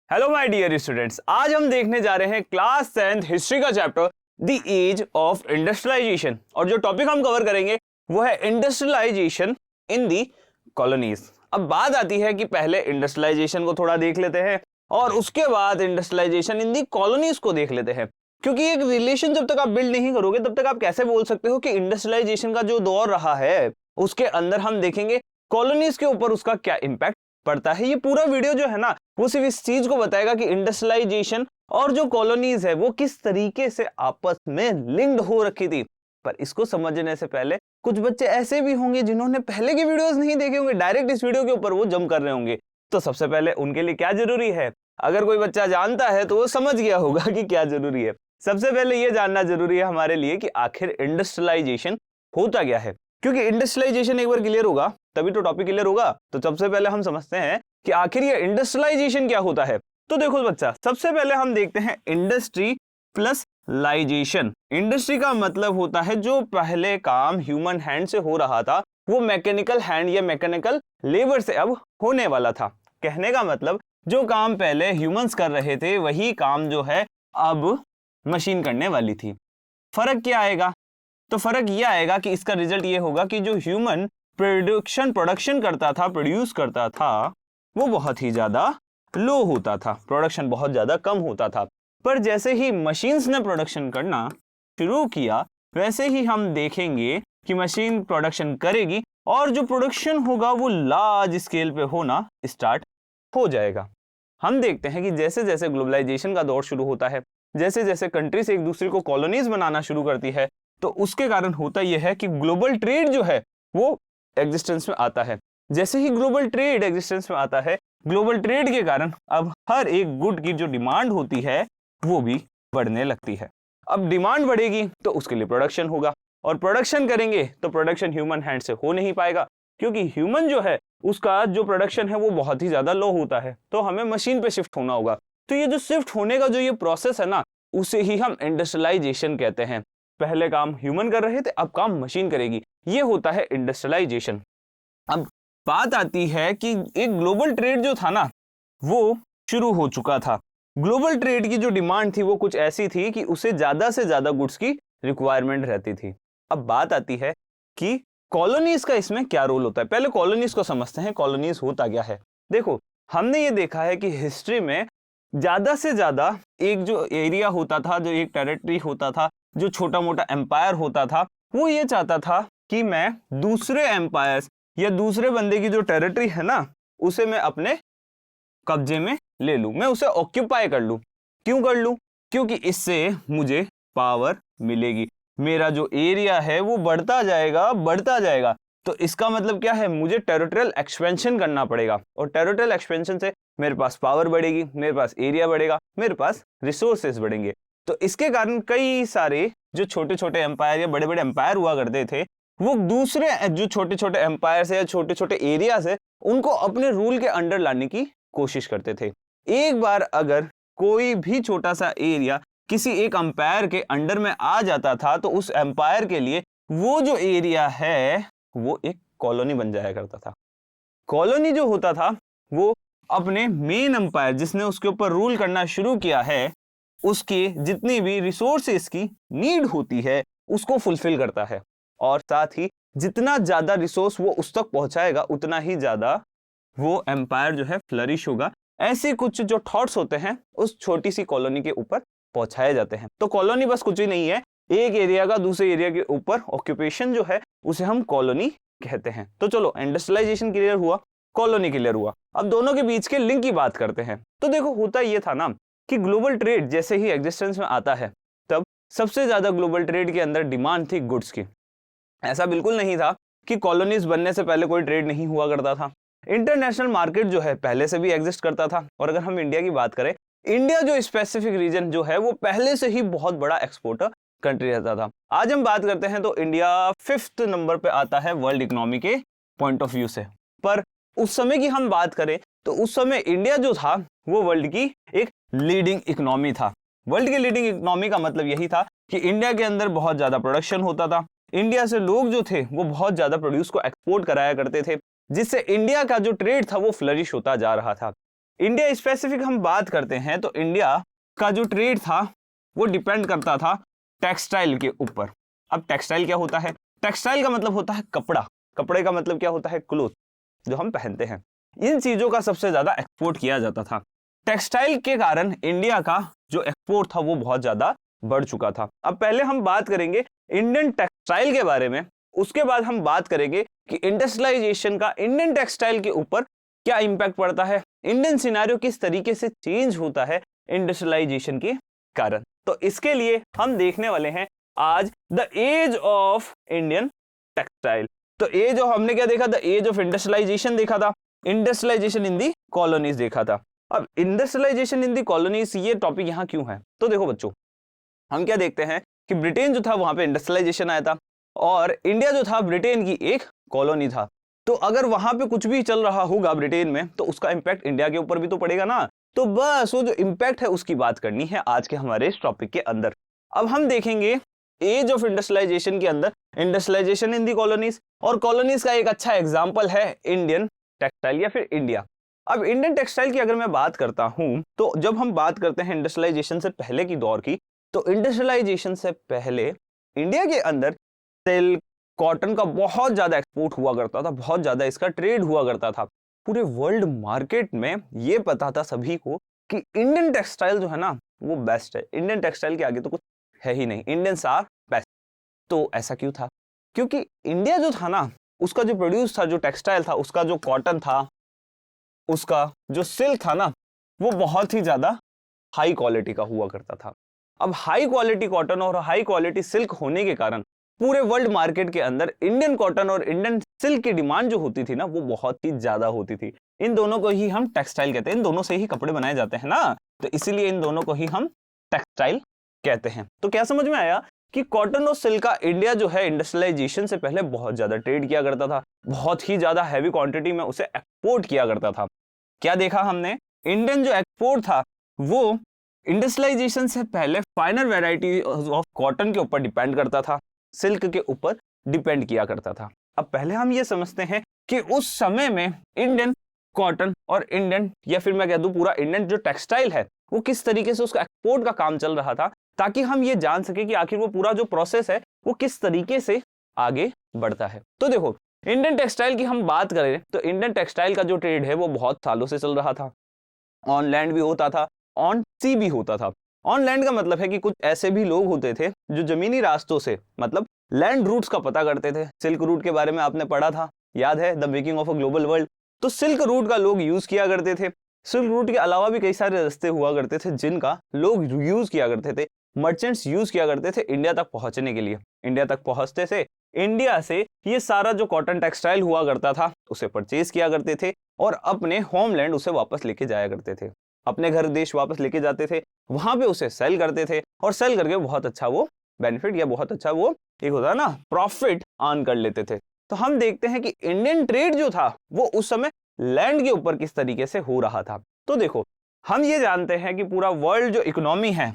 Hello my dear students, आज हम देखने जा रहे हैं क्लास 10th हिस्ट्री का chapter the age of industrialisation. और जो टॉपिक हम कवर करेंगे वो है इंडस्ट्रियलाइजेशन इन दी कॉलोनीज। अब बात आती है कि पहले इंडस्ट्रियलाइजेशन को थोड़ा देख लेते हैं और उसके बाद इंडस्ट्रियलाइजेशन इन दी कॉलोनीज को देख लेते हैं, क्योंकि एक रिलेशन जब तक आप बिल्ड नहीं करोगे तब तक आप कैसे बोल सकते हो कि इंडस्ट्रियलाइजेशन का जो दौर रहा है उसके अंदर हम देखेंगे कॉलोनीज के ऊपर उसका क्या इंपैक्ट पड़ता है। ये पूरा वीडियो जो है ना वो सिर्फ इस चीज को बताएगा कि इंडस्ट्रियलाइजेशन और जो कॉलोनीज है वो किस तरीके से आपस में लिंक्ड हो रखी थी। पर इसको समझने से पहले कुछ बच्चे ऐसे भी होंगे जिन्होंने पहले के वीडियोस नहीं देखे होंगे, डायरेक्ट इस वीडियो के ऊपर वो जंप कर रहे होंगे। तो सबसे पहले उनके लिए क्या जरूरी है, अगर कोई बच्चा जानता है तो वो समझ गया होगा कि क्या जरूरी है। सबसे पहले ये जानना जरूरी है हमारे लिए कि आखिर इंडस्ट्रियलाइजेशन होता क्या है, क्योंकि इंडस्ट्रियलाइजेशन एक बार क्लियर होगा तभी तो टॉपिक क्लियर होगा। तो सबसे पहले हम समझते हैं कि आखिर ये इंडस्ट्रियलाइजेशन क्या होता है। तो देखो बच्चा, सबसे पहले हम देखते हैं इंडस्ट्री प्लस लाइजेशन। इंडस्ट्री का मतलब होता है जो पहले काम ह्यूमन हैंड से हो रहा था वो मैकेनिकल हैंड या मैकेनिकल लेबर से अब होने वाला था। कहने का मतलब जो काम पहले ह्यूमंस कर रहे थे वही काम जो है अब मशीन करने वाली थी। फर्क क्या आएगा? तो फर्क यह आएगा कि इसका रिजल्ट ये होगा कि जो ह्यूमन प्रोडक्शन करता था, प्रोड्यूस करता था, वो बहुत ही ज्यादा लो होता था, प्रोडक्शन बहुत ज्यादा कम होता था। पर जैसे ही मशीन्स ने प्रोडक्शन करना शुरू किया वैसे ही हम देखेंगे कि मशीन प्रोडक्शन करेगी और जो प्रोडक्शन होगा वो लार्ज स्केल पे होना स्टार्ट हो जाएगा। हम देखते हैं कि जैसे जैसे ग्लोबलाइजेशन का दौर शुरू होता है, जैसे जैसे कंट्रीज एक दूसरे को कॉलोनीज बनाना शुरू करती है, तो उसके कारण होता यह है कि ग्लोबल ट्रेड जो है वो एग्जिस्टेंस में आता है। जैसे ही ग्लोबल ट्रेड एग्जिस्टेंस में आता है, ग्लोबल ट्रेड के कारण अब हर एक गुड की जो डिमांड होती है वो भी बढ़ने लगती है। अब डिमांड बढ़ेगी तो उसके लिए प्रोडक्शन होगा, और प्रोडक्शन करेंगे तो प्रोडक्शन ह्यूमन हैंड से हो नहीं पाएगा, क्योंकि ह्यूमन जो है उसका जो प्रोडक्शन है वो बहुत ही ज्यादा लो होता है। तो हमें मशीन पे शिफ्ट होना होगा। तो ये जो शिफ्ट होने का जो ये प्रोसेस है ना उसे ही हम इंडस्ट्रियलाइजेशन कहते हैं। पहले काम ह्यूमन कर रहे थे, अब काम मशीन करेगी, ये होता है इंडस्ट्रियलाइजेशन। अब बात आती है कि एक ग्लोबल ट्रेड जो था ना वो शुरू हो चुका था। ग्लोबल ट्रेड की जो डिमांड थी वो कुछ ऐसी थी कि उसे ज्यादा से ज्यादा गुड्स की रिक्वायरमेंट रहती थी। अब बात आती है कि कॉलोनीज का इसमें क्या रोल होता है। पहले कॉलोनीज को समझते हैं, कॉलोनीज होता क्या है। देखो, हमने ये देखा है कि हिस्ट्री में ज्यादा से ज्यादा एक जो एरिया होता था, जो एक टेरिटरी होता था, जो छोटा मोटा एम्पायर होता था, वो ये चाहता था कि मैं दूसरे एम्पायर्स या दूसरे बंदे की जो टेरिटरी है ना उसे मैं अपने कब्जे में ले लूं, मैं उसे ऑक्यूपाई कर लूं। क्यों कर लूं? क्योंकि इससे मुझे पावर मिलेगी, मेरा जो एरिया है वो बढ़ता जाएगा बढ़ता जाएगा। तो इसका मतलब क्या है, मुझे टेरिटोरियल एक्सपेंशन करना पड़ेगा, और टेरिटोरियल एक्सपेंशन से मेरे पास पावर बढ़ेगी, मेरे पास एरिया बढ़ेगा, मेरे पास रिसोर्सेज बढ़ेंगे। तो इसके कारण कई सारे जो छोटे छोटे एम्पायर या बड़े बड़े एम्पायर हुआ करते थे वो दूसरे जो छोटे छोटे एम्पायर से या छोटे छोटे एरिया से उनको अपने रूल के अंडर लाने की कोशिश करते थे। एक बार अगर कोई भी छोटा सा एरिया किसी एक एम्पायर के अंडर में आ जाता था तो उस एम्पायर के लिए वो जो एरिया है वो एक कॉलोनी बन जाया करता था। कॉलोनी जो होता था वो अपने मेन एम्पायर जिसने उसके ऊपर रूल करना शुरू किया है उसके जितनी भी रिसोर्सेस की नीड होती है उसको फुलफिल करता है, और साथ ही जितना ज्यादा रिसोर्स वो उस तक पहुंचाएगा उतना ही ज्यादा वो एम्पायर जो है फ्लरिश होगा। ऐसे कुछ जो थॉट्स होते हैं उस छोटी सी कॉलोनी के ऊपर पहुंचाए जाते हैं। तो कॉलोनी बस कुछ ही नहीं है, एक एरिया का दूसरे एरिया के ऊपर ऑक्यूपेशन जो है उसे हम कॉलोनी कहते हैं। तो चलो, इंडस्ट्रियलाइजेशन क्लियर हुआ, कॉलोनी क्लियर हुआ। अब दोनों के बीच के लिंक की बात करते हैं। तो देखो, होता ये था ना कि ग्लोबल ट्रेड जैसे ही एग्जिस्टेंस में आता है तब सबसे ज्यादा ग्लोबल ट्रेड के अंदर डिमांड थी गुड्स की। ऐसा बिल्कुल नहीं था कि कॉलोनीज बनने से पहले कोई ट्रेड नहीं हुआ करता था। इंटरनेशनल मार्केट जो है पहले से भी एग्जिस्ट करता था। और अगर हम इंडिया की बात करें, इंडिया जो स्पेसिफिक रीजन जो है वो पहले से ही बहुत बड़ा एक्सपोर्टर कंट्री रहता था। आज हम बात करते हैं तो इंडिया 5th नंबर पे आता है वर्ल्ड इकोनॉमी के पॉइंट ऑफ व्यू से। पर उस समय की हम बात करें तो उस समय इंडिया जो था वो वर्ल्ड की एक लीडिंग इकोनॉमी था। वर्ल्ड की लीडिंग इकोनॉमी का मतलब यही था कि इंडिया के अंदर बहुत ज्यादा प्रोडक्शन होता था। इंडिया से लोग जो थे वो बहुत ज्यादा प्रोड्यूस को एक्सपोर्ट कराया करते थे, जिससे इंडिया का जो ट्रेड था वो फ्लरिश होता जा रहा था। इंडिया स्पेसिफिक हम बात करते हैं तो इंडिया का जो ट्रेड था वो डिपेंड करता था टेक्सटाइल के ऊपर। अब टेक्सटाइल क्या होता है? टेक्सटाइल का मतलब होता है कपड़ा, कपड़े का मतलब क्या होता है? क्लोथ, जो हम पहनते हैं। इन चीजों का सबसे ज्यादा एक्सपोर्ट किया जाता था। टेक्सटाइल के कारण इंडिया का जो एक्सपोर्ट था वो बहुत ज्यादा बढ़ चुका था। अब पहले हम बात करेंगे इंडियन टेक्सटाइल के बारे में, उसके बाद हम बात करेंगे कि इंडस्ट्रियलाइजेशन का इंडियन टेक्सटाइल के ऊपर क्या इंपैक्ट पड़ता है, इंडियन सिनेरियो किस तरीके से चेंज होता है इंडस्ट्रियलाइजेशन के कारण। तो इसके लिए हम देखने वाले हैं आज the age of Indian textile. तो एज ऑफ हमने क्या देखा? द एज ऑफ इंडस्ट्रियलाइजेशन देखा था, इंडस्ट्रियलाइजेशन इन दी कॉलोनीज देखा था। अब इंडस्ट्रियलाइजेशन इन दी कॉलोनीज ये टॉपिक यहां क्यों है? तो देखो बच्चों, हम क्या देखते हैं कि ब्रिटेन जो था वहां पे इंडस्ट्रियलाइजेशन आया था और इंडिया जो था ब्रिटेन की एक कॉलोनी था। तो अगर वहां पे कुछ भी चल रहा होगा ब्रिटेन में तो उसका इंपैक्ट इंडिया के ऊपर भी तो पड़ेगा ना। तो बस वो जो इंपैक्ट है उसकी बात करनी है आज के हमारे इस टॉपिक के अंदर। अब हम देखेंगे एज ऑफ इंडस्ट्रियलाइजेशन के अंदर इंडस्ट्रियलाइजेशन इन दी कॉलोनीज, और कॉलोनीज का एक अच्छा एग्जांपल है इंडियन टेक्सटाइल या फिर इंडिया। अब इंडियन टेक्सटाइल की अगर मैं बात करता हूं तो जब हम बात करते हैं इंडस्ट्रियलाइजेशन से पहले की दौर की, तो इंडस्ट्रियलाइजेशन से पहले इंडिया के अंदर सिल्क, कॉटन का बहुत ज्यादा एक्सपोर्ट हुआ करता था, बहुत ज्यादा इसका ट्रेड हुआ करता था। पूरे वर्ल्ड मार्केट में ये पता था सभी को कि इंडियन टेक्सटाइल जो है ना वो बेस्ट है, इंडियन टेक्सटाइल के आगे तो कुछ है ही नहीं, इंडियंस आर बेस्ट। तो ऐसा क्यों था? क्योंकि इंडिया जो था ना उसका जो प्रोड्यूस था, जो टेक्सटाइल था, उसका जो कॉटन था, उसका जो सिल्क था ना वो बहुत ही ज्यादा हाई क्वालिटी का हुआ करता था। अब हाई क्वालिटी कॉटन और हाई क्वालिटी सिल्क होने के कारण पूरे वर्ल्ड मार्केट के अंदर इंडियन कॉटन और इंडियन सिल्क की डिमांड जो होती थी ना वो बहुत ही ज्यादा होती थी। इन दोनों को ही हम टेक्सटाइल कहते हैं, इन दोनों से ही कपड़े बनाए जाते हैं ना, तो इसीलिए इन दोनों को ही हम टेक्सटाइल कहते हैं। तो क्या समझ में आया कि कॉटन और सिल्क का इंडिया जो है इंडस्ट्रियलाइजेशन से पहले बहुत ज्यादा ट्रेड किया करता था, बहुत ही ज्यादा हैवी क्वांटिटी में उसे एक्सपोर्ट किया करता था। क्या देखा हमने? इंडियन जो एक्सपोर्ट था वो इंडस्ट्रियलाइजेशन से पहले फाइनर वैरायटी ऑफ कॉटन के ऊपर डिपेंड करता था, सिल्क के ऊपर डिपेंड किया करता था। अब पहले हम ये समझते हैं कि उस समय में इंडियन कॉटन और इंडियन या फिर मैं कह दूं पूरा इंडियन जो टेक्सटाइल है वो किस तरीके से उसका एक्सपोर्ट का काम चल रहा था, ताकि हम ये जान सके कि आखिर वो पूरा जो प्रोसेस है वो किस तरीके से आगे बढ़ता है। तो देखो, इंडियन टेक्सटाइल की हम बात करें तो इंडियन टेक्सटाइल का जो ट्रेड है वो बहुत सालों से चल रहा था। ऑन लैंड भी होता था, ऑन सी भी होता था। ऑन लैंड का मतलब है कि कुछ ऐसे भी लोग होते थे जो जमीनी रास्तों से मतलब लैंड रूट्स का पता करते थे। सिल्क रूट के बारे में आपने पढ़ा था, याद है, the making of a global world. तो सिल्क रूट का लोग यूज किया करते थे। सिल्क रूट के अलावा भी कई सारे रास्ते हुआ करते थे जिनका लोग यूज किया करते थे, मर्चेंट्स यूज किया करते थे इंडिया तक पहुंचने के लिए। इंडिया तक पहुंचते थे, इंडिया से ये सारा जो कॉटन टेक्सटाइल हुआ करता था उसे परचेज किया करते थे और अपने होमलैंड उसे वापस लेके जाया करते थे, अपने घर देश वापस लेके जाते थे, वहां पे उसे सेल करते थे और सेल करके बहुत अच्छा वो बेनिफिट या बहुत अच्छा वो एक होता है ना प्रॉफिट अर्न कर लेते थे। तो हम देखते हैं कि इंडियन ट्रेड जो था वो उस समय लैंड के ऊपर किस तरीके से हो रहा था। तो देखो, हम ये जानते हैं कि पूरा वर्ल्ड जो इकोनॉमी है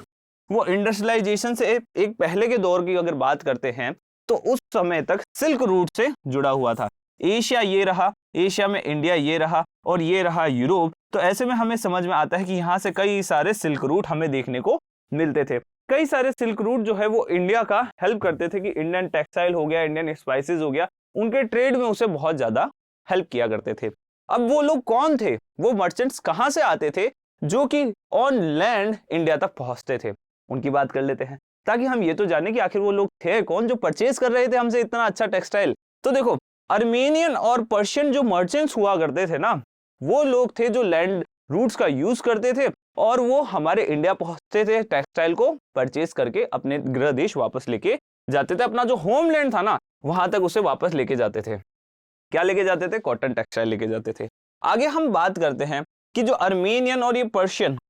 वो इंडस्ट्रियलाइजेशन से एक पहले के दौर की अगर बात करते हैं तो उस समय तक सिल्क रूट से जुड़ा हुआ था। एशिया ये रहा, एशिया में इंडिया ये रहा और ये रहा यूरोप। तो ऐसे में हमें समझ में आता है कि यहाँ से कई सारे सिल्क रूट हमें देखने को मिलते थे। कई सारे सिल्क रूट जो है वो इंडिया का हेल्प करते थे कि इंडियन टेक्सटाइल हो गया, इंडियन स्पाइसेस हो गया, उनके ट्रेड में उसे बहुत ज्यादा हेल्प किया करते थे। अब वो लोग कौन थे? वो मर्चेंट्स कहाँ से आते थे जो कि ऑन लैंड इंडिया तक पहुंचते थे, उनकी बात कर लेते हैं ताकि हम ये तो जाने कि आखिर वो लोग थे कौन जो परचेज कर रहे थे हमसे इतना अच्छा टेक्सटाइल। तो देखो, अर्मेनियन और पर्शियन जो मर्चेंट्स हुआ करते थे ना वो लोग थे जो लैंड रूट्स का यूज करते थे और वो हमारे इंडिया पहुंचते थे, टेक्सटाइल को परचेज करके अपने गृह देश वापस लेके जाते थे, अपना जो होमलैंड था ना वहां तक उसे वापस लेके जाते थे। क्या लेके जाते थे? कॉटन टेक्सटाइल लेके जाते थे। आगे हम बात करते हैं कि जो अर्मेनियन और ये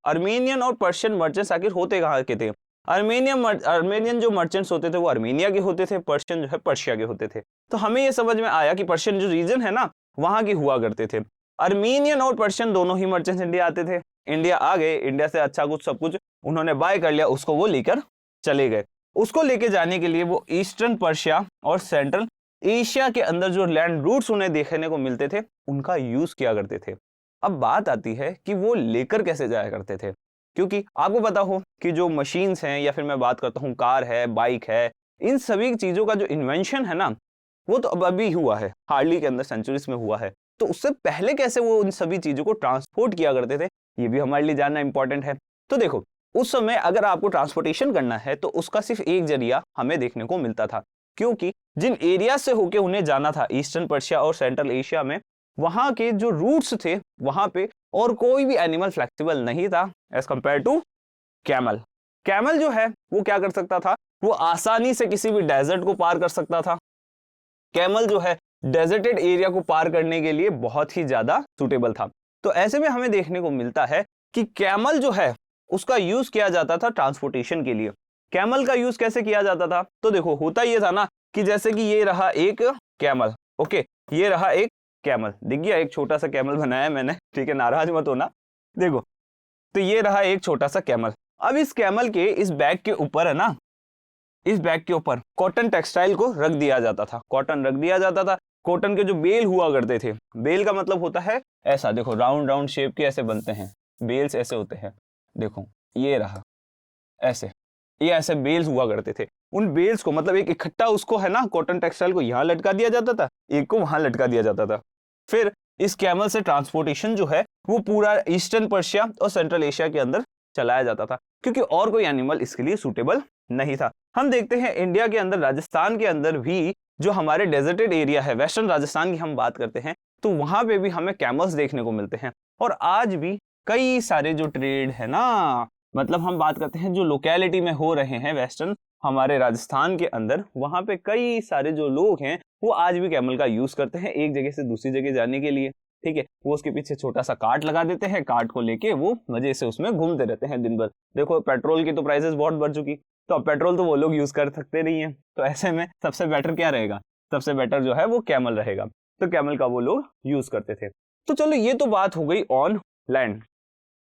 अर्मेनियन और पर्शियन मर्चेंट्स आखिर होते कहाँ के थे। अर्मेनियन जो मर्चेंट्स होते थे वो अर्मेनिया के होते थे, पर्शियन जो है पर्शिया के होते थे। तो हमें ये समझ में आया कि पर्शियन जो रीजन है ना वहां के हुआ करते थे। अर्मेनियन और पर्शियन दोनों ही मर्चेंट्स इंडिया आते थे, इंडिया आ गए, इंडिया से अच्छा कुछ सब कुछ उन्होंने बाय कर लिया, उसको वो लेकर चले गए। उसको लेके जाने के लिए वो ईस्टर्न पर्शिया और सेंट्रल एशिया के अंदर जो लैंड रूट्स उन्हें देखने को मिलते थे उनका यूज किया करते थे। अब बात आती है कि वो लेकर कैसे जाया करते थे, क्योंकि आपको पता हो कि जो मशीन्स हैं या फिर मैं बात करता हूँ कार है, बाइक है, इन सभी चीजों का जो इन्वेंशन है ना, वो तो अब अभी हुआ है, हार्डली के अंदर सेंचुरीज में हुआ है। तो उससे पहले कैसे वो उन सभी चीजों को ट्रांसपोर्ट किया करते थे, ये भी हमारे लिए जानना इंपॉर्टेंट है। तो देखो, उस समय अगर आपको ट्रांसपोर्टेशन करना है तो उसका सिर्फ एक जरिया हमें देखने को मिलता था, क्योंकि जिन एरिया से होके उन्हें जाना था ईस्टर्न पर्शिया और सेंट्रल एशिया में, वहां के जो रूट्स थे वहां पे और कोई भी एनिमल फ्लेक्सिबल नहीं था as compare to camel. Camel जो है वो क्या कर सकता था, वो आसानी से किसी भी डेजर्ट को पार कर सकता था। कैमल जो है डेजर्टेड एरिया को पार करने के लिए बहुत ही ज्यादा सुटेबल था। तो ऐसे में हमें देखने को मिलता है कि कैमल जो है उसका यूज किया जाता था ट्रांसपोर्टेशन के लिए। कैमल का यूज कैसे किया जाता था, तो देखो होता ये था ना कि जैसे कि ये रहा एक कैमल, ओके, ये रहा एक कैमल, दिख गया, एक छोटा सा कैमल बनाया मैंने, ठीक है, नाराज मत होना। देखो, तो ये रहा एक छोटा सा कैमल। अब इस कैमल के इस बैग के ऊपर है ना, इस बैग के ऊपर कॉटन टेक्सटाइल को रख दिया जाता था, कॉटन रख दिया जाता था। कॉटन के जो बेल हुआ करते थे, बेल का मतलब होता है ऐसा, देखो राउंड राउंड शेप के ऐसे बनते हैं बेल्स, ऐसे होते हैं, देखो ये रहा ऐसे, ये ऐसे बेल्स हुआ करते थे। उन बेल्स को मतलब एक इकट्ठा उसको है ना, कॉटन टेक्सटाइल को यहाँ लटका दिया जाता था, एक को वहां लटका दिया जाता था। फिर इस कैमल से ट्रांसपोर्टेशन जो है वो पूरा ईस्टर्न पर्शिया और सेंट्रल एशिया के अंदर चलाया जाता था, क्योंकि और कोई एनिमल इसके लिए सूटेबल नहीं था। हम देखते हैं इंडिया के अंदर, राजस्थान के अंदर भी जो हमारे डेजर्टेड एरिया है, वेस्टर्न राजस्थान की हम बात करते हैं, तो वहां पे भी हमें कैमल्स देखने को मिलते हैं। और आज भी कई सारे जो ट्रेड है ना, मतलब हम बात करते हैं जो लोकेलिटी में हो रहे हैं वेस्टर्न हमारे राजस्थान के अंदर, वहां पे कई सारे जो लोग हैं वो आज भी कैमल का यूज करते हैं एक जगह से दूसरी जगह जाने के लिए, ठीक है। वो उसके पीछे छोटा सा कार्ट लगा देते हैं, कार्ट को लेके वो मजे से उसमें घूमते रहते हैं दिन भर। देखो पेट्रोल की तो प्राइसेस बहुत बढ़ चुकी, तो अब पेट्रोल तो वो लोग यूज कर सकते नहीं है, तो ऐसे में सबसे बेटर क्या रहेगा, सबसे बेटर जो है वो कैमल रहेगा। तो कैमल का वो लोग यूज करते थे। तो चलो ये तो बात हो गई ऑन लैंड।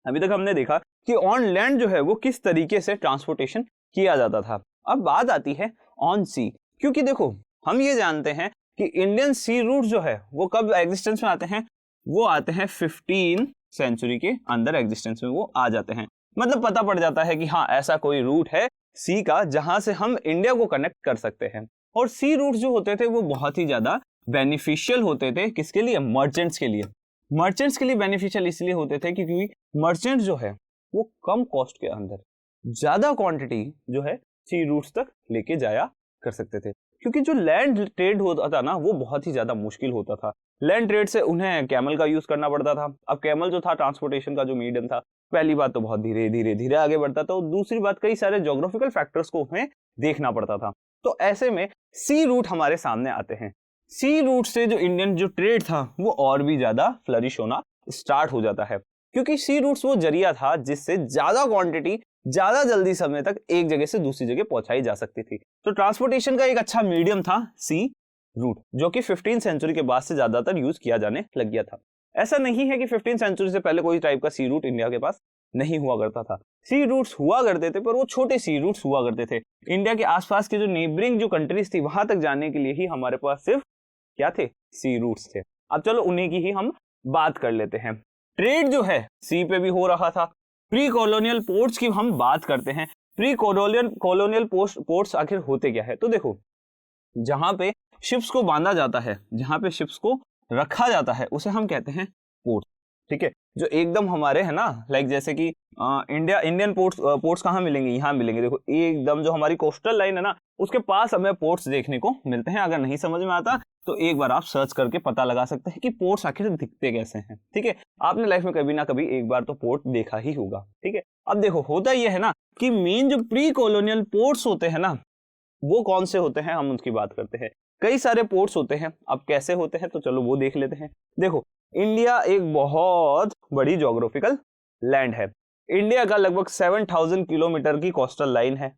अभी तक हमने देखा कि ऑन लैंड जो है वो किस तरीके से ट्रांसपोर्टेशन किया जाता था। अब बात आती है ऑन सी, क्योंकि देखो हम ये जानते हैं कि इंडियन सी रूट जो है वो कब एग्जिस्टेंस में आते हैं, वो आते हैं 15 सेंचुरी के अंदर एग्जिस्टेंस में वो आ जाते हैं। मतलब पता पड़ जाता है कि हाँ ऐसा कोई रूट है सी का जहां से हम इंडिया को कनेक्ट कर सकते हैं। और सी रूट जो होते थे वो बहुत ही ज्यादा बेनिफिशियल होते थे, किसके लिए, मर्चेंट्स के लिए। मर्चेंट्स के लिए बेनिफिशियल इसलिए होते थे क्योंकि मर्चेंट्स जो है वो कम कॉस्ट के अंदर ज्यादा क्वांटिटी जो है सी रूट्स तक लेके जाया कर सकते थे, क्योंकि जो लैंड ट्रेड होता था ना वो बहुत ही ज्यादा मुश्किल होता था। लैंड ट्रेड से उन्हें कैमल का यूज करना पड़ता था। अब कैमल जो था ट्रांसपोर्टेशन का जो मीडियम था, पहली बात तो बहुत धीरे धीरे धीरे आगे बढ़ता था, और दूसरी बात कई सारे ज्योग्राफिकल फैक्टर्स को उन्हें देखना पड़ता था। तो ऐसे में सी रूट हमारे सामने आते हैं। सी रूट से जो इंडियन जो ट्रेड था वो और भी ज्यादा फ्लरिश होना स्टार्ट हो जाता है, क्योंकि सी रूट्स वो जरिया था जिससे ज्यादा क्वांटिटी ज्यादा जल्दी समय तक एक जगह से दूसरी जगह पहुंचाई जा सकती थी। तो ट्रांसपोर्टेशन का एक अच्छा मीडियम था सी रूट, जो कि 15 सेंचुरी के बाद से ज्यादातर यूज किया जाने लग गया था। ऐसा नहीं है कि 15 सेंचुरी से पहले कोई टाइप का सी रूट इंडिया के पास नहीं हुआ करता था। सी रूट्स हुआ करते थे, पर वो छोटे सी रूट्स हुआ करते थे। इंडिया के आसपास के जो नेबरिंग जो कंट्रीज थी वहां तक जाने के लिए ही हमारे पास सिर्फ क्या थे, सी रूट्स थे। अब चलो उन्हीं की ही हम बात कर लेते हैं। ट्रेड जो है सी पे भी हो रहा था। प्री कॉलोनियल पोर्ट्स की हम बात करते हैं। प्री कॉलोनियल पोर्ट्स आखिर होते क्या है, तो देखो जहां पे शिप्स को बांधा जाता है, जहां पे शिप्स को रखा जाता है, उसे हम कहते हैं पोर्ट, ठीक है। जो एकदम हमारे है ना, लाइक जैसे कि इंडियन पोर्ट्स कहाँ मिलेंगे, यहाँ मिलेंगे। देखो एकदम जो हमारी कोस्टल लाइन है ना उसके पास हमें पोर्ट्स देखने को मिलते हैं। अगर नहीं समझ में आता तो एक बार आप सर्च करके पता लगा सकते हैं कि पोर्ट्स आखिर दिखते कैसे हैं, ठीक है। आपने लाइफ में कभी ना कभी एक बार तो पोर्ट देखा ही होगा, ठीक है। अब देखो होता यह है ना कि मेन जो प्री कॉलोनियल पोर्ट्स होते हैं ना वो कौन से होते हैं, हम उनकी बात करते हैं। कई सारे पोर्ट्स होते हैं। अब कैसे होते हैं तो चलो वो देख लेते हैं। देखो इंडिया एक बहुत बड़ी ज्योग्राफिकल लैंड है। इंडिया का लगभग 7000 किलोमीटर की कोस्टल लाइन है,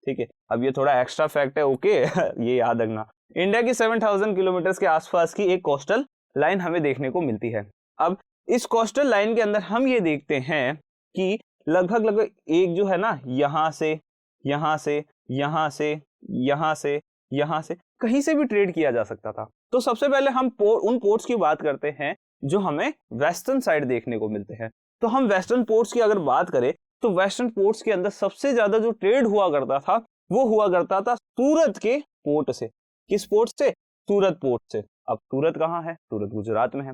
ठीक है। अब ये थोड़ा एक्स्ट्रा फैक्ट है, ओके ये याद रखना। इंडिया की 7000 किलोमीटर के आसपास की एक कोस्टल लाइन हमें देखने को मिलती है। अब इस कोस्टल लाइन के अंदर हम ये देखते हैं कि लगभग एक जो है ना, यहां से यहां से यहां से यहां से यहां से कहीं से भी ट्रेड किया जा सकता था। तो सबसे पहले हम उन पोर्ट्स की बात करते हैं जो हमें वेस्टर्न साइड देखने को मिलते हैं। तो हम वेस्टर्न पोर्ट्स की अगर बात करें तो वेस्टर्न पोर्ट्स के अंदर सबसे ज्यादा जो ट्रेड हुआ करता था वो हुआ करता था सूरत के पोर्ट से। किस पोर्ट से? सूरत पोर्ट से। अब सूरत कहाँ है? सूरत गुजरात में है।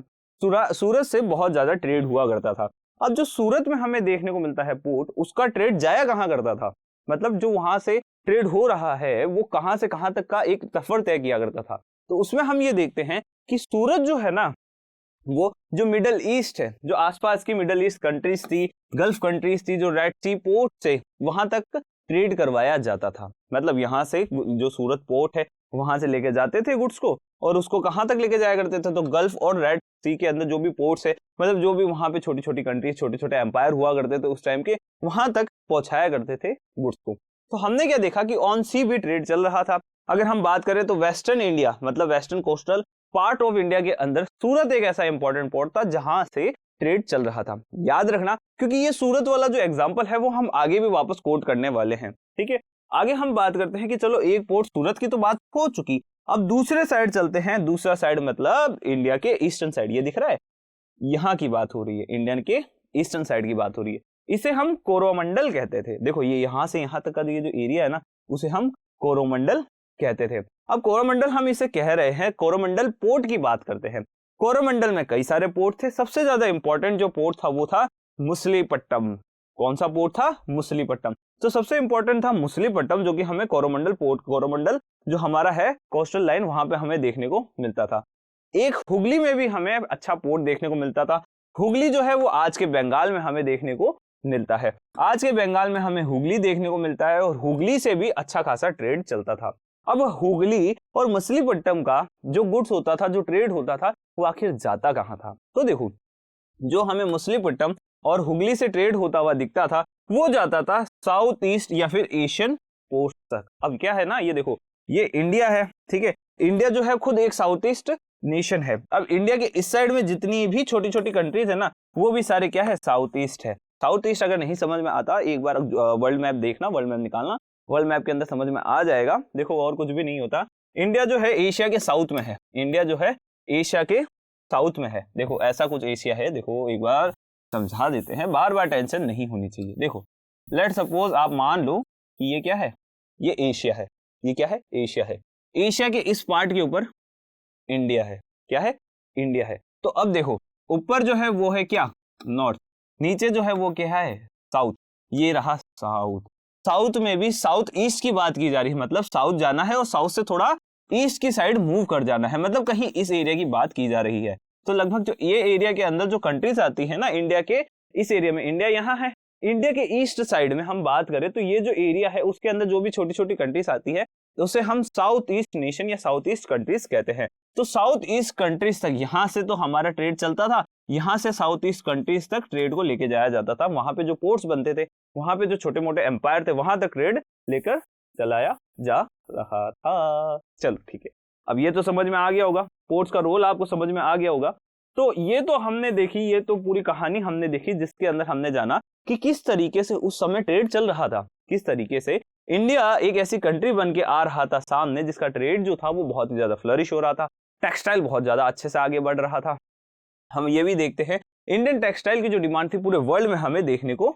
सूरत से बहुत ज्यादा ट्रेड हुआ करता था। अब जो सूरत में हमें देखने को मिलता है पोर्ट, उसका ट्रेड जाया कहाँ करता था, मतलब जो वहां से ट्रेड हो रहा है वो कहां से कहां तक का एक सफर तय किया करता था। तो उसमें हम ये देखते हैं कि सूरत जो है ना, वो जो मिडल ईस्ट है, जो आसपास की मिडल ईस्ट कंट्रीज थी, गल्फ कंट्रीज थी, जो रेड सी पोर्ट से वहां तक ट्रेड करवाया जाता था। मतलब यहाँ से जो सूरत पोर्ट है वहां से लेके जाते थे गुड्स को, और उसको कहां तक लेके जाया करते थे? तो गल्फ और रेड सी के अंदर जो भी पोर्ट्स है, मतलब जो भी वहां पे छोटी छोटी कंट्रीज, छोटे छोटे एम्पायर हुआ करते थे उस टाइम के, वहां तक पहुंचाया करते थे गुड्स को। तो हमने क्या देखा कि ऑन सी भी ट्रेड चल रहा था। अगर हम बात करें तो वेस्टर्न इंडिया, मतलब western coastal part of India के अंदर सूरत एक ऐसा इंपॉर्टेंट पोर्ट था जहां से ट्रेड चल रहा था। याद रखना, क्योंकि ये सूरत वाला जो एग्जांपल है वो हम आगे भी वापस कोट करने वाले हैं, ठीक है। आगे हम बात करते हैं कि चलो एक पोर्ट सूरत की तो बात हो चुकी, अब दूसरे साइड चलते हैं। दूसरा साइड मतलब इंडिया के ईस्टर्न साइड, ये दिख रहा है, यहाँ की बात हो रही है, इंडियन के ईस्टर्न साइड की बात हो रही है। इसे हम कोरोमंडल कहते थे। देखो ये यहाँ से यहाँ तक का ये जो एरिया है ना, उसे हम कोरोमंडल कहते थे। अब कोरोमंडल हम इसे कह रहे हैं, कोरोमंडल पोर्ट की बात करते हैं। कोरोमंडल में कई सारे पोर्ट थे, सबसे ज्यादा इंपॉर्टेंट जो पोर्ट था वो था मुसलीपट्टम। कौन सा पोर्ट था? मुसलीपट्टम। तो सबसे इंपॉर्टेंट था मुसलीपट्टम, जो कि हमें कोरोमंडल पोर्ट, कोरोमंडल जो हमारा है कोस्टल लाइन, वहां पे हमें देखने को मिलता था। एक हुगली में भी हमें अच्छा पोर्ट देखने को मिलता था। हुगली जो है वो आज के बंगाल में हमें देखने को मिलता है। आज के बंगाल में हमें हुगली देखने को मिलता है और हुगली से भी अच्छा खासा ट्रेड चलता था। अब हुगली और मछलीपट्टनम का जो गुड्स होता था, जो ट्रेड होता था, वो आखिर जाता कहाँ था? तो देखो, जो हमें मछलीपट्टनम और हुगली से ट्रेड होता हुआ दिखता था वो जाता था साउथ ईस्ट या फिर एशियन पोस्ट तक। अब क्या है ना, ये देखो, ये इंडिया है, ठीक है। इंडिया जो है खुद एक साउथ ईस्ट नेशन है। अब इंडिया के इस साइड में जितनी भी छोटी छोटी कंट्रीज है ना, वो भी सारे क्या है? साउथ ईस्ट है। साउथ ईस्ट अगर नहीं समझ में आता, एक बार वर्ल्ड मैप देखना, वर्ल्ड मैप निकालना, वर्ल्ड मैप के अंदर समझ में आ जाएगा। देखो और कुछ भी नहीं होता, इंडिया जो है एशिया के साउथ में है। इंडिया जो है एशिया के साउथ में है। देखो ऐसा कुछ एशिया है, देखो एक बार समझा देते हैं, बार बार टेंशन नहीं होनी चाहिए। देखो लेट सपोज आप मान लो कि ये क्या है? ये एशिया है। ये क्या है? एशिया है। एशिया के इस पार्ट के ऊपर इंडिया है। क्या है? इंडिया है। तो अब देखो, ऊपर जो है वो है क्या? नॉर्थ। नीचे जो है वो क्या है? साउथ। ये रहा साउथ। साउथ में भी साउथ ईस्ट की बात की जा रही है, मतलब साउथ जाना है और साउथ से थोड़ा ईस्ट की साइड मूव कर जाना है, मतलब कहीं इस एरिया की बात की जा रही है। तो लगभग जो ये एरिया के अंदर जो कंट्रीज आती है ना, इंडिया के इस एरिया में, इंडिया यहाँ है, इंडिया के ईस्ट साइड में हम बात करें तो ये जो एरिया है उसके अंदर जो भी छोटी छोटी कंट्रीज आती है उसे हम साउथ ईस्ट नेशन या साउथ ईस्ट कंट्रीज कहते हैं। तो साउथ ईस्ट कंट्रीज तक यहाँ से तो हमारा ट्रेड चलता था, यहाँ से साउथ ईस्ट कंट्रीज तक ट्रेड को लेके जाया जाता था। वहां पे जो पोर्ट्स बनते थे, वहां पे जो छोटे मोटे एम्पायर थे, वहां तक ट्रेड लेकर चलाया जा रहा था। चलो ठीक है, अब ये तो समझ में आ गया होगा, पोर्ट्स का रोल आपको समझ में आ गया होगा। तो ये तो हमने देखी, ये तो पूरी कहानी हमने देखी जिसके अंदर हमने जाना कि किस तरीके से उस समय ट्रेड चल रहा था, किस तरीके से इंडिया एक ऐसी कंट्री बन के आ रहा था सामने जिसका ट्रेड जो था वो बहुत ही ज्यादा फ्लरिश हो रहा था, टेक्सटाइल बहुत ज्यादा अच्छे से आगे बढ़ रहा था। हम ये भी देखते हैं इंडियन टेक्सटाइल की जो डिमांड थी पूरे वर्ल्ड में हमें देखने को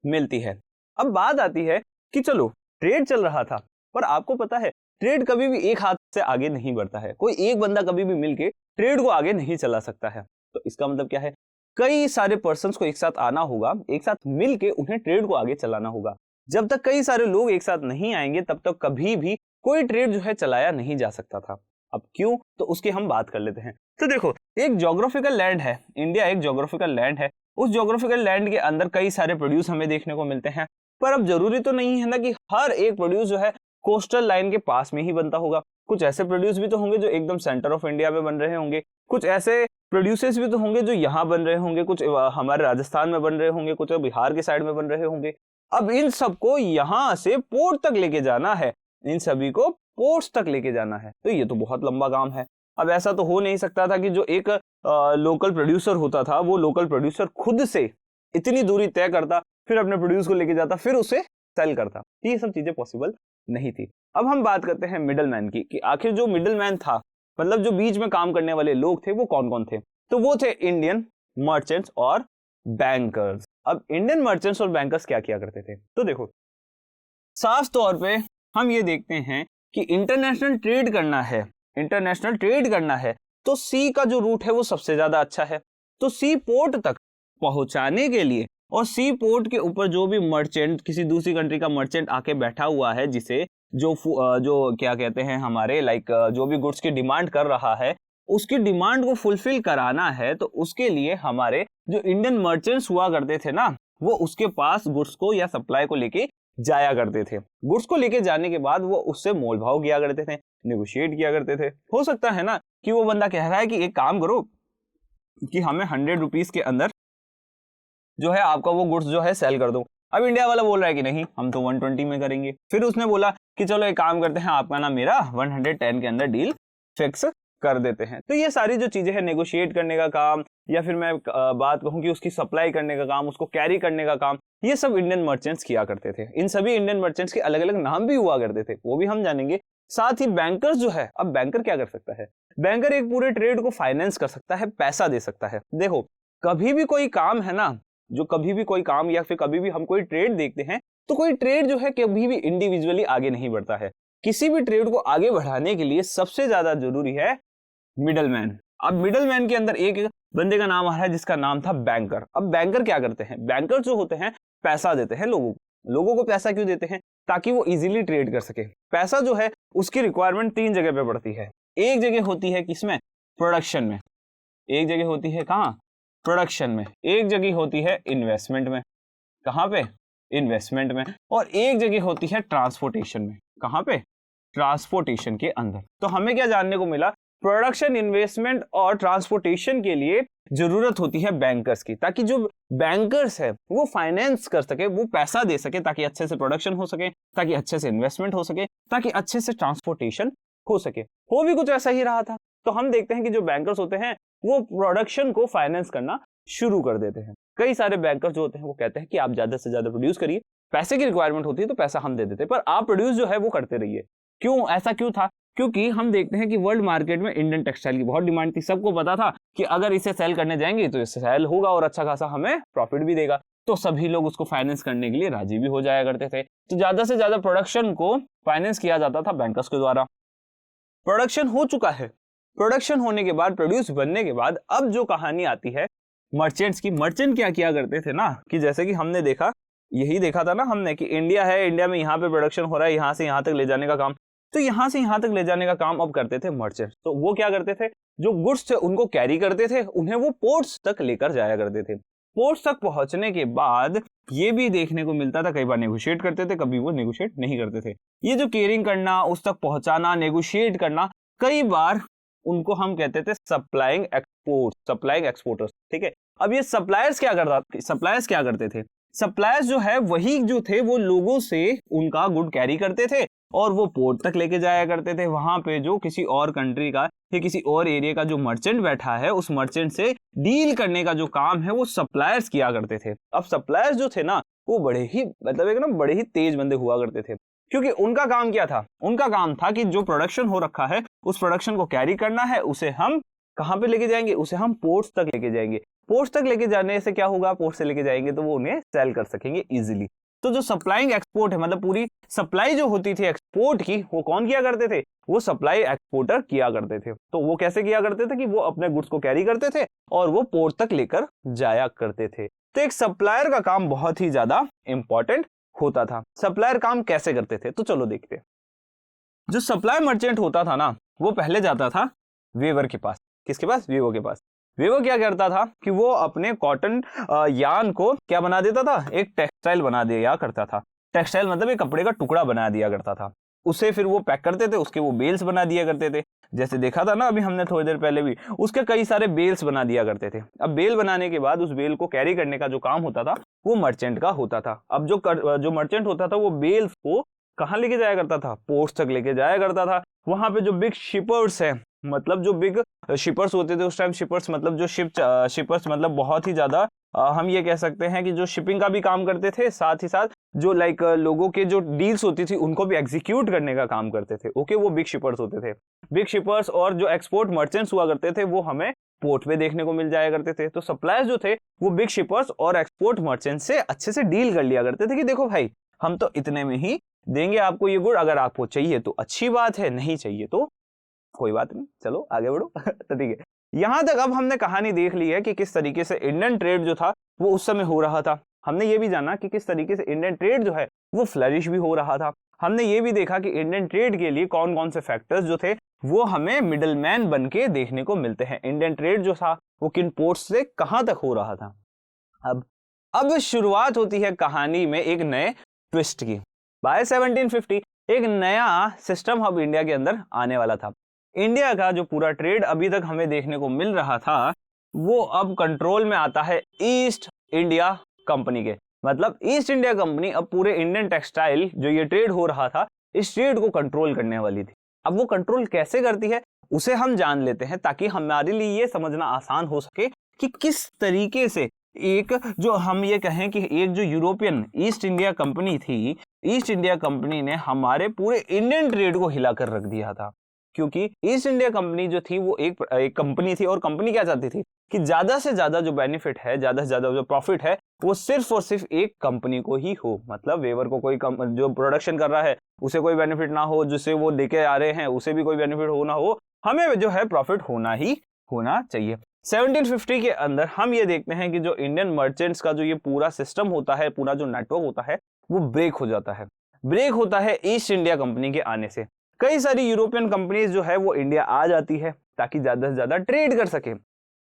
मिलती है। अब बात आती है कि चलो ट्रेड चल रहा था, पर आपको पता है ट्रेड कभी भी एक हाथ से आगे नहीं बढ़ता है। कोई एक बंदा कभी भी मिलके ट्रेड को आगे नहीं चला सकता है। तो इसका मतलब क्या है? कई सारे पर्सन्स को एक साथ आना होगा, एक साथ मिलके उन्हें ट्रेड को आगे चलाना होगा। जब तक कई सारे लोग एक साथ नहीं आएंगे तब तक कभी भी कोई ट्रेड जो है चलाया नहीं जा सकता था। अब क्यों? तो उसकी हम बात कर लेते हैं। तो देखो, एक ज्योग्राफिकल लैंड है इंडिया, एक ज्योग्राफिकल लैंड है। उस ज्योग्राफिकल लैंड के अंदर कई सारे प्रोड्यूस हमें देखने को मिलते हैं, पर अब जरूरी तो नहीं है ना कि हर एक प्रोड्यूस जो है कोस्टल लाइन के पास में ही बनता होगा। कुछ ऐसे प्रोड्यूस भी तो होंगे जो एकदम सेंटर ऑफ इंडिया में बन रहे होंगे, कुछ ऐसे प्रोड्यूसर्स भी तो होंगे जो यहाँ बन रहे होंगे, कुछ हमारे राजस्थान में बन रहे होंगे, कुछ बिहार के साइड में बन रहे होंगे। अब इन सबको यहाँ से पोर्ट तक लेके जाना है, इन सभी को पोर्ट्स तक लेके जाना है, तो ये तो बहुत लंबा काम है। अब ऐसा तो हो नहीं सकता था कि जो एक लोकल प्रोड्यूसर होता था वो लोकल प्रोड्यूसर खुद से इतनी दूरी तय करता, फिर अपने प्रोड्यूस को लेके जाता, फिर उसे सेल करता। ये सब चीजें पॉसिबल नहीं थी। अब हम बात करते हैं मिडल मैन की, कि आखिर जो मिडल मैन था, मतलब जो बीच में काम करने वाले लोग थे वो कौन कौन थे। तो वो थे इंडियन मर्चेंट्स और बैंकर्स। अब इंडियन मर्चेंट्स और बैंकर्स क्या किया करते थे, तो देखो साफ तौर पे हम ये देखते हैं कि इंटरनेशनल ट्रेड करना है, इंटरनेशनल ट्रेड करना है तो सी का जो रूट है वो सबसे ज्यादा अच्छा है। तो सी पोर्ट तक पहुंचाने के लिए, और सी पोर्ट के ऊपर जो भी मर्चेंट, किसी दूसरी कंट्री का मर्चेंट आके बैठा हुआ है, जिसे जो क्या कहते हैं हमारे जो भी गुड्स की डिमांड कर रहा है, उसकी डिमांड को फुलफिल कराना है, तो उसके लिए हमारे जो इंडियन मर्चेंट्स हुआ करते थे ना, वो उसके पास गुड्स को या सप्लाई को लेके जाया करते थे। गुड्स को लेके जाने के बाद वो उससे मोल भाव किया करते थे, नेगोशिएट किया करते थे। हो सकता है ना कि वो बंदा कह रहा है कि एक काम करो कि हमें 100 रुपीज के अंदर जो है आपका वो गुड्स जो है सेल कर दो। अब इंडिया वाला बोल रहा है कि नहीं, हम तो 120 में करेंगे। फिर उसने बोला कि चलो एक काम करते हैं, आपका ना मेरा 110 के अंदर डील फिक्स कर देते हैं। तो ये सारी जो चीजें हैं, नेगोशिएट करने का काम, या फिर मैं बात कहूं कि उसकी सप्लाई करने का काम, उसको कैरी करने का काम, ये सब इंडियन मर्चेंट्स किया करते थे। इन सभी इंडियन मर्चेंट्स के अलग अलग नाम भी हुआ करते थे, वो भी हम जानेंगे। साथ ही बैंकर्स जो है, अब बैंकर क्या कर सकता है, बैंकर एक पूरे ट्रेड को फाइनेंस कर सकता है, पैसा दे सकता है। देखो कभी भी कोई काम है ना, जो कभी भी कोई काम या फिर कभी भी हम कोई ट्रेड देखते हैं, तो कोई ट्रेड जो है कभी भी इंडिविजुअली आगे नहीं बढ़ता है। किसी भी ट्रेड को आगे बढ़ाने के लिए सबसे ज्यादा जरूरी है मिडलमैन। अब मिडलमैन के अंदर एक बंदे का नाम आ रहा है जिसका नाम था बैंकर। अब बैंकर क्या करते हैं, बैंकर जो होते हैं पैसा देते हैं लोगों को पैसा क्यों देते हैं, ताकि वो इजीली ट्रेड कर सके। पैसा जो है उसकी रिक्वायरमेंट 3 जगह पे पड़ती है। एक जगह होती है किसमें, प्रोडक्शन में, एक जगह होती है कहां, प्रोडक्शन में, एक जगह होती है इन्वेस्टमेंट में, कहां पे, इन्वेस्टमेंट में, और एक जगह होती है ट्रांसपोर्टेशन में, कहां पे, ट्रांसपोर्टेशन के अंदर। तो हमें क्या जानने को मिला, प्रोडक्शन, इन्वेस्टमेंट और ट्रांसपोर्टेशन के लिए जरूरत होती है बैंकर्स की, ताकि जो बैंकर्स है वो फाइनेंस कर सके, वो पैसा दे सके, ताकि अच्छे से प्रोडक्शन हो सके, ताकि अच्छे से इन्वेस्टमेंट हो सके, ताकि अच्छे से ट्रांसपोर्टेशन हो सके। हो भी कुछ ऐसा ही रहा था। तो हम देखते हैं कि जो बैंकर्स होते हैं वो प्रोडक्शन को फाइनेंस करना शुरू कर देते हैं। कई सारे बैंकर्स जो होते हैं वो कहते हैं कि आप ज्यादा से ज्यादा प्रोड्यूस करिए, पैसे की रिक्वायरमेंट होती है तो पैसा हम दे देते हैं, पर आप प्रोड्यूस जो है वो करते रहिए। क्यों, ऐसा क्यों था, क्योंकि हम देखते हैं कि वर्ल्ड मार्केट में इंडियन टेक्सटाइल की बहुत डिमांड थी। सबको पता था कि अगर इसे सेल करने जाएंगे तो इससे सेल होगा और अच्छा खासा हमें प्रॉफिट भी देगा, तो सभी लोग उसको फाइनेंस करने के लिए राजी भी हो जाया करते थे। तो ज्यादा से ज्यादा प्रोडक्शन को फाइनेंस किया जाता था बैंकर्स के द्वारा। प्रोडक्शन हो चुका है, प्रोडक्शन होने के बाद, प्रोड्यूस बनने के बाद, अब जो कहानी आती है मर्चेंट्स की। मर्चेंट क्या किया करते थे ना, कि जैसे कि हमने देखा, यही देखा था ना हमने कि इंडिया है, इंडिया में यहाँ पे प्रोडक्शन हो रहा है, यहाँ से यहाँ तक ले जाने का काम, तो यहाँ से यहाँ तक ले जाने का काम अब करते थे मर्चेंट। तो वो क्या करते थे, जो गुड्स थे उनको कैरी करते थे, उन्हें वो पोर्ट्स तक लेकर जाया करते थे। पोर्ट्स तक पहुंचने के बाद ये भी देखने को मिलता था, कई बार नेगोशिएट करते थे, कभी वो नेगोशिएट नहीं करते थे। ये जो केयरिंग करना, उस तक पहुंचाना, नेगोशिएट करना, कई बार उनको हम कहते थे सप्लाइंग एक्सपोर्ट, सप्लाइंग एक्सपोर्टर्स। ठीक है, अब ये सप्लायर्स क्या करते थे, सप्लायर्स जो है वही जो थे वो लोगों से उनका गुड कैरी करते थे और वो पोर्ट तक लेके जाया करते थे। वहां पे जो किसी और कंट्री का या किसी और एरिया का जो मर्चेंट बैठा है, उस मर्चेंट से डील करने का जो काम है वो सप्लायर्स किया करते थे। अब सप्लायर्स जो थे ना वो बड़े ही बड़े ही तेज बंदे हुआ करते थे, क्योंकि उनका काम क्या था, उनका काम था कि जो प्रोडक्शन हो रखा है उस प्रोडक्शन को कैरी करना है, उसे हम कहां पे लेके जाएंगे, उसे हम पोर्ट्स तक लेके जाएंगे। पोर्ट्स तक लेके जाने से क्या होगा, पोर्ट से लेके जाएंगे तो वो उन्हें सेल कर सकेंगे इजीली। तो जो सप्लाइंग एक्सपोर्ट है, मतलब पूरी सप्लाई जो होती थी एक्सपोर्ट की, वो कौन किया करते थे, वो सप्लाई एक्सपोर्टर किया करते थे। तो वो कैसे किया करते थे कि वो अपने गुड्स को कैरी करते थे और वो पोर्ट तक लेकर जाया करते थे। तो एक सप्लायर का काम बहुत ही ज्यादा इंपॉर्टेंट होता था। सप्लायर काम कैसे करते थे, तो चलो देखते हैं। जो सप्लाई मर्चेंट होता था ना, वो पहले जाता था वेवर के पास। किसके पास, वीवो के पास। वीवो क्या करता था कि वो अपने कॉटन यार्न को क्या बना देता था, एक टेक्सटाइल बना दिया करता था। टेक्सटाइल मतलब एक कपड़े का टुकड़ा बना दिया करता था। उसे फिर वो पैक करते थे, उसके वो बेल्स बना दिया करते थे। जैसे देखा था ना अभी हमने थोड़ी देर पहले भी, उसके कई सारे बेल्स बना दिया करते थे। अब बेल बनाने के बाद उस बेल को कैरी करने का जो काम होता था वो मर्चेंट का होता था। अब जो मर्चेंट होता था वो बेल्स को कहाँ लेके जाया करता था, पोर्ट्स तक लेके जाया करता था। वहां पे जो बिग शिपर्स है, मतलब जो बिग शिपर्स होते थे उस टाइम, शिपर्स मतलब जो शिपर्स मतलब बहुत ही ज्यादा हम ये कह सकते हैं कि जो शिपिंग का भी काम करते थे, साथ ही साथ जो लोगों के जो डील्स होती थी उनको भी एग्जीक्यूट करने का काम करते थे। ओके, वो बिग शिपर्स होते थे। बिग शिपर्स और जो एक्सपोर्ट मर्चेंट्स हुआ करते थे वो हमें पोर्ट पे देखने को मिल जाया करते थे। तो सप्लायर्स जो थे वो बिग शिपर्स और एक्सपोर्ट मर्चेंट से अच्छे से डील कर लिया करते थे कि देखो भाई हम तो इतने में ही देंगे आपको ये गुड़, अगर आपको चाहिए तो अच्छी बात है, नहीं चाहिए तो कोई बात नहीं, चलो आगे बढ़ो। तो ठीक है, यहां तक अब हमने कहानी देख ली है कि किस तरीके से इंडियन ट्रेड जो था वो उस समय हो रहा था। हमने ये भी जाना कि किस तरीके से इंडियन ट्रेड जो है वो फ्लरिश भी हो रहा था। हमने ये भी देखा कि इंडियन ट्रेड के लिए कौन कौन से फैक्टर्स जो थे वो हमें मिडलमैन बन के देखने को मिलते हैं। इंडियन ट्रेड जो था वो किन पोर्ट्स से कहां तक हो रहा था। अब शुरुआत होती है कहानी में एक नए ट्विस्ट की। बाय 1750 एक नया सिस्टम अब इंडिया के अंदर आने वाला था। इंडिया का जो पूरा ट्रेड अभी तक हमें देखने को मिल रहा था वो अब कंट्रोल में आता है ईस्ट इंडिया कंपनी के। मतलब ईस्ट इंडिया कंपनी अब पूरे इंडियन टेक्सटाइल जो ये ट्रेड हो रहा था इस ट्रेड को कंट्रोल करने वाली थी। अब वो कंट्रोल कैसे करती है उसे हम जान लेते हैं ताकि हमारे लिए ये समझना आसान हो सके कि किस तरीके से एक जो हम ये कहें कि एक जो यूरोपियन ईस्ट इंडिया कंपनी थी, ईस्ट इंडिया कंपनी ने हमारे पूरे इंडियन ट्रेड को हिलाकर रख दिया था। क्योंकि ईस्ट इंडिया कंपनी जो थी वो एक कंपनी थी और कंपनी क्या चाहती थी कि ज्यादा से ज्यादा जो बेनिफिट है, ज्यादा से ज्यादा जो प्रॉफिट है वो सिर्फ और सिर्फ एक कंपनी को ही हो। मतलब वेवर को कोई जो प्रोडक्शन कर रहा है उसे कोई बेनिफिट ना हो, जिसे वो लेके आ रहे हैं उसे भी कोई बेनिफिट हो ना हो, हमें जो है प्रॉफिट होना ही होना चाहिए। 1750 के अंदर हम ये देखते हैं कि जो इंडियन मर्चेंट्स का जो ये पूरा सिस्टम होता है, पूरा जो नेटवर्क होता है वो ब्रेक हो जाता है। ब्रेक होता है ईस्ट इंडिया कंपनी के आने से। कई सारी यूरोपियन कंपनीज जो है वो इंडिया आ जाती है ताकि ज्यादा से ज्यादा ट्रेड कर सके।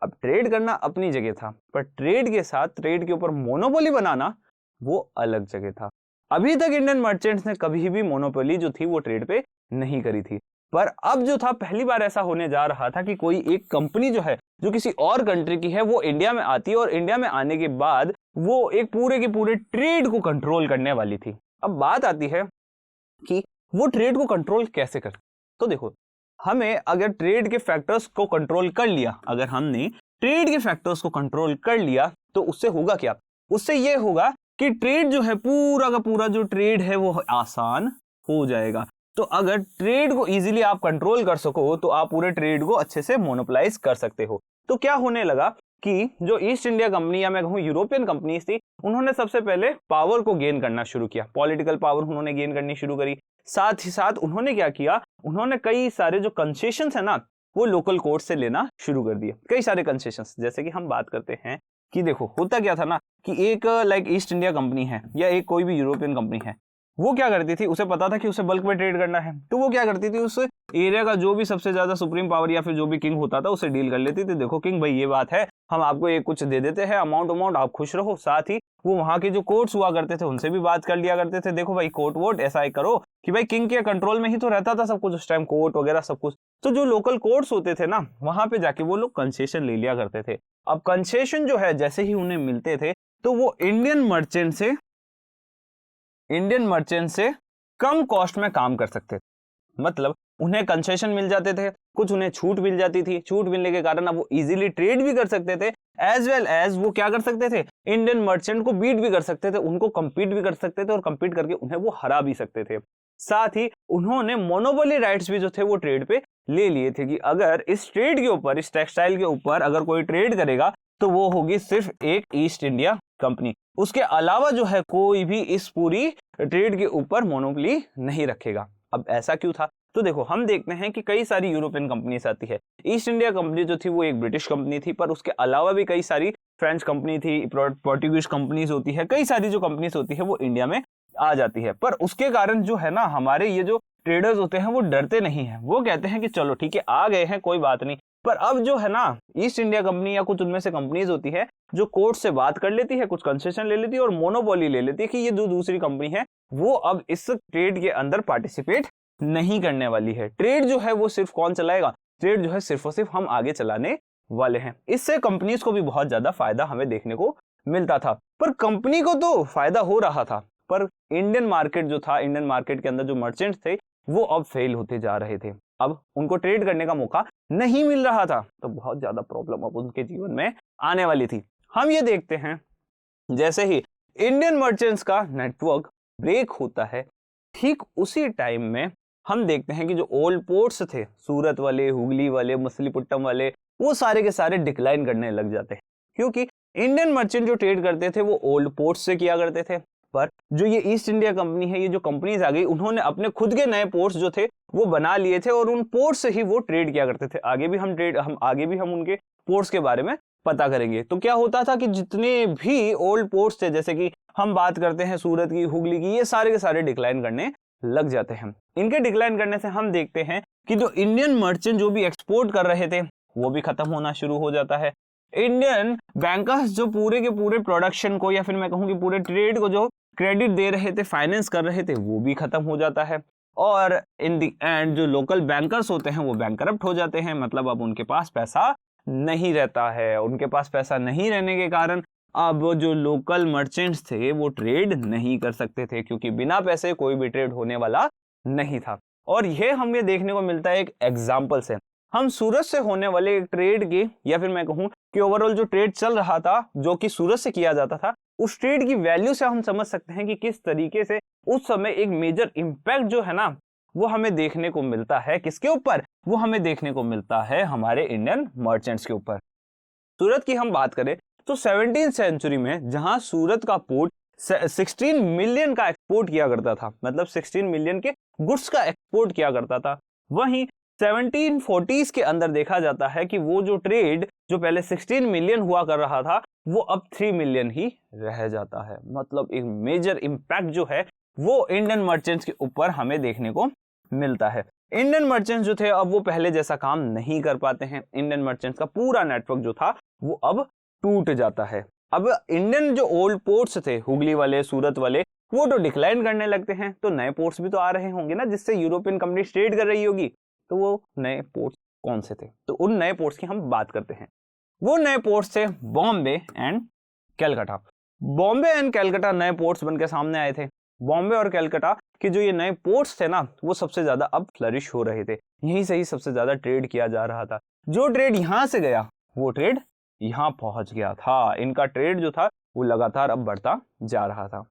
अब ट्रेड करना अपनी जगह था, पर ट्रेड के साथ ट्रेड के ऊपर मोनोपोली बनाना वो अलग जगह था। अभी तक इंडियन मर्चेंट्स ने कभी भी मोनोपोली जो थी वो ट्रेड पे नहीं करी थी, पर अब जो था पहली बार ऐसा होने जा रहा था कि कोई एक कंपनी जो है जो किसी और कंट्री की है वो इंडिया में आती है और इंडिया में आने के बाद वो एक पूरे के पूरे ट्रेड को कंट्रोल करने वाली थी। अब बात आती है कि वो ट्रेड को कंट्रोल कैसे कर। तो देखो, हमें अगर ट्रेड के फैक्टर्स को कंट्रोल कर लिया, अगर हमने ट्रेड के फैक्टर्स को कंट्रोल कर लिया तो उससे होगा क्या? उससे ये होगा कि ट्रेड जो है पूरा का पूरा जो ट्रेड है वो आसान हो जाएगा। तो अगर ट्रेड को इजीली आप कंट्रोल कर सको तो आप पूरे ट्रेड को अच्छे से मोनोपोलाइज कर सकते हो। तो क्या होने लगा कि जो ईस्ट इंडिया कंपनी या मैं कहूं यूरोपियन कंपनीज थी, उन्होंने सबसे पहले पावर को गेन करना शुरू किया, पॉलिटिकल पावर उन्होंने गेन करनी शुरू करी। साथ ही साथ उन्होंने क्या किया, उन्होंने कई सारे जो कंसेशन है ना वो लोकल कोर्ट से लेना शुरू कर दिए। कई सारे कंसेशन, जैसे कि हम बात करते हैं कि देखो होता क्या था ना कि एक लाइक ईस्ट इंडिया कंपनी है या एक कोई भी यूरोपियन कंपनी है, वो क्या करती थी, उसे पता था कि उसे बल्क में ट्रेड करना है, तो वो क्या करती थी, उस एरिया का जो भी सबसे ज्यादा सुप्रीम पावर या फिर जो भी किंग होता था उसे डील कर लेती थी। देखो किंग भाई ये बात है, हम आपको ये कुछ दे देते हैं अमाउंट, आप खुश रहो। साथ ही वो वहां के जो कोर्ट्स हुआ करते थे उनसे भी बात कर लिया करते थे, देखो भाई कोर्ट वोट ऐसा ही करो कि भाई किंग के कंट्रोल में ही तो रहता था सब कुछ उस टाइम, कोर्ट वगैरह सब कुछ। तो जो लोकल कोर्ट्स होते थे ना वहां पे जाके वो लोग कंसेशन ले लिया करते थे। अब कंसेशन जो है जैसे ही उन्हें मिलते थे तो वो इंडियन मर्चेंट से कम कॉस्ट में काम कर सकते थे। मतलब उन्हें कंसेशन मिल जाते थे, कुछ उन्हें छूट मिल जाती थी, छूट मिलने के कारण अब वो इजीली ट्रेड भी कर सकते थे, एज वेल एज वो क्या कर सकते थे, इंडियन मर्चेंट को बीट भी कर सकते थे, उनको कंपीट भी कर सकते थे और कंपीट करके उन्हें वो हरा भी सकते थे। साथ ही उन्होंने मोनोपोली राइट्स भी जो थे वो ट्रेड पे ले लिए थे कि अगर इस ट्रेड के ऊपर, इस टेक्सटाइल के ऊपर अगर कोई ट्रेड करेगा तो वो होगी सिर्फ एक ईस्ट इंडिया कंपनी, उसके अलावा जो है कोई भी इस पूरी ट्रेड के ऊपर मोनोपोली नहीं रखेगा। अब ऐसा क्यों था? तो देखो हम देखते हैं कि कई सारी यूरोपियन कंपनीज आती है। ईस्ट इंडिया कंपनी जो थी वो एक ब्रिटिश कंपनी थी, पर उसके अलावा भी कई सारी फ्रेंच कंपनी थी, पोर्टुगीज कंपनीज होती है, कई सारी जो कंपनीज होती है वो इंडिया में आ जाती है। पर उसके कारण जो है ना हमारे ये जो ट्रेडर्स होते हैं वो डरते नहीं है, वो कहते हैं कि चलो ठीक है आ गए हैं कोई बात नहीं। पर अब जो है ना ईस्ट इंडिया कंपनी या कुछ उनमें से कंपनीज होती है जो कोर्ट से बात कर लेती है, कुछ कंसेशन ले लेती है और मोनोपोली ले लेती है कि ये जो दूसरी कंपनी है वो अब इस ट्रेड के अंदर पार्टिसिपेट नहीं करने वाली है। ट्रेड जो है वो सिर्फ कौन चलाएगा, ट्रेड जो है सिर्फ और सिर्फ हम आगे चलाने वाले हैं। इससे कंपनीज को भी बहुत ज्यादा फायदा हमें देखने को मिलता था। पर कंपनी को तो फायदा हो रहा था, पर इंडियन मार्केट जो था, इंडियन मार्केट के अंदर जो मर्चेंट्स थे वो अब फेल होते जा रहे थे, अब उनको ट्रेड करने का मौका नहीं मिल रहा था। तो बहुत ज्यादा प्रॉब्लम अब उनके जीवन में आने वाली थी। हम ये देखते हैं जैसे ही इंडियन मर्चेंट्स का नेटवर्क ब्रेक होता है, ठीक उसी टाइम में हम देखते हैं कि जो ओल्ड पोर्ट्स थे, सूरत वाले, हुगली वाले, मछलीपट्टनम वाले वो सारे के सारे डिक्लाइन करने लग जाते हैं, क्योंकि इंडियन मर्चेंट जो ट्रेड करते थे वो ओल्ड पोर्ट्स से किया करते थे। पर जो ये ईस्ट इंडिया कंपनी है, ये जो कंपनीज आ गई, उन्होंने अपने खुद के नए पोर्ट्स जो थे वो बना लिए थे और उन पोर्ट्स से ही वो ट्रेड किया करते थे। आगे भी हम उनके पोर्ट्स के बारे में पता करेंगे। तो क्या होता था कि जितने भी ओल्ड पोर्ट्स थे, जैसे कि हम बात करते हैं सूरत की, हुगली की, ये सारे के सारे डिक्लाइन करने लग जाते हैं। इनके डिक्लाइन करने से हम देखते हैं कि जो इंडियन मर्चेंट जो भी एक्सपोर्ट कर रहे थे वो भी खत्म होना शुरू हो जाता है। इंडियन बैंकर्स जो पूरे के पूरे प्रोडक्शन को, या फिर मैं कहूँ कि पूरे ट्रेड को जो क्रेडिट दे रहे थे, फाइनेंस कर रहे थे, वो भी खत्म हो जाता है। और इन दी एंड जो लोकल बैंकर्स होते हैं वो बैंकरप्ट हो जाते हैं, मतलब अब उनके पास पैसा नहीं रहता है। उनके पास पैसा नहीं रहने के कारण अब जो लोकल मर्चेंट्स थे वो ट्रेड नहीं कर सकते थे, क्योंकि बिना पैसे कोई भी ट्रेड होने वाला नहीं था। और यह हमें देखने को मिलता है एक एग्जाम्पल से। हम सूरत से होने वाले ट्रेड की, या फिर मैं कहूं कि ओवरऑल जो ट्रेड चल रहा था जो कि सूरत से किया जाता था, उस ट्रेड की वैल्यू से हम समझ सकते हैं कि किस तरीके से उस समय एक मेजर इंपैक्ट जो है ना वो हमें देखने को मिलता है। किसके ऊपर? वो हमें देखने को मिलता है हमारे इंडियन मर्चेंट्स के ऊपर। सूरत की हम बात करें तो 17th सेंचुरी में जहां सूरत का पोर्ट 16 मिलियन का एक्सपोर्ट किया करता था, मतलब 16 मिलियन के गुड्स का एक्सपोर्ट किया करता था, वहीं 1740s के अंदर देखा जाता है कि वो जो ट्रेड जो पहले 16 मिलियन हुआ कर रहा था वो अब 3 मिलियन ही रह जाता है। मतलब एक मेजर इंपैक्ट जो है वो इंडियन मर्चेंट्स के ऊपर हमें देखने को मिलता है। इंडियन मर्चेंट्स जो थे अब वो पहले जैसा काम नहीं कर पाते हैं। इंडियन मर्चेंट्स का पूरा नेटवर्क जो था वो अब टूट जाता है। अब इंडियन जो ओल्ड पोर्ट्स थे, हुगली वाले, सूरत वाले, वो तो डिक्लाइन करने लगते हैं। तो नए पोर्ट्स भी तो आ रहे होंगे ना, जिससे यूरोपियन कंपनी ट्रेड कर रही होगी। तो वो नए पोर्ट्स कौन से थे? तो उन नए पोर्ट्स की हम बात करते हैं। वो नए पोर्ट्स थे बॉम्बे एंड कैलकाटा। बॉम्बे एंड कैलकाटा नए पोर्ट्स बनकर सामने आए थे। बॉम्बे और कैलकाटा के जो ये नए पोर्ट्स थे ना, वो सबसे ज्यादा अब फ्लरिश हो रहे थे। यहीं से ही सबसे ज्यादा ट्रेड किया जा रहा था। जो ट्रेड यहां से गया वो ट्रेड यहां पहुंच गया था। इनका ट्रेड जो था वो लगातार अब बढ़ता जा रहा था।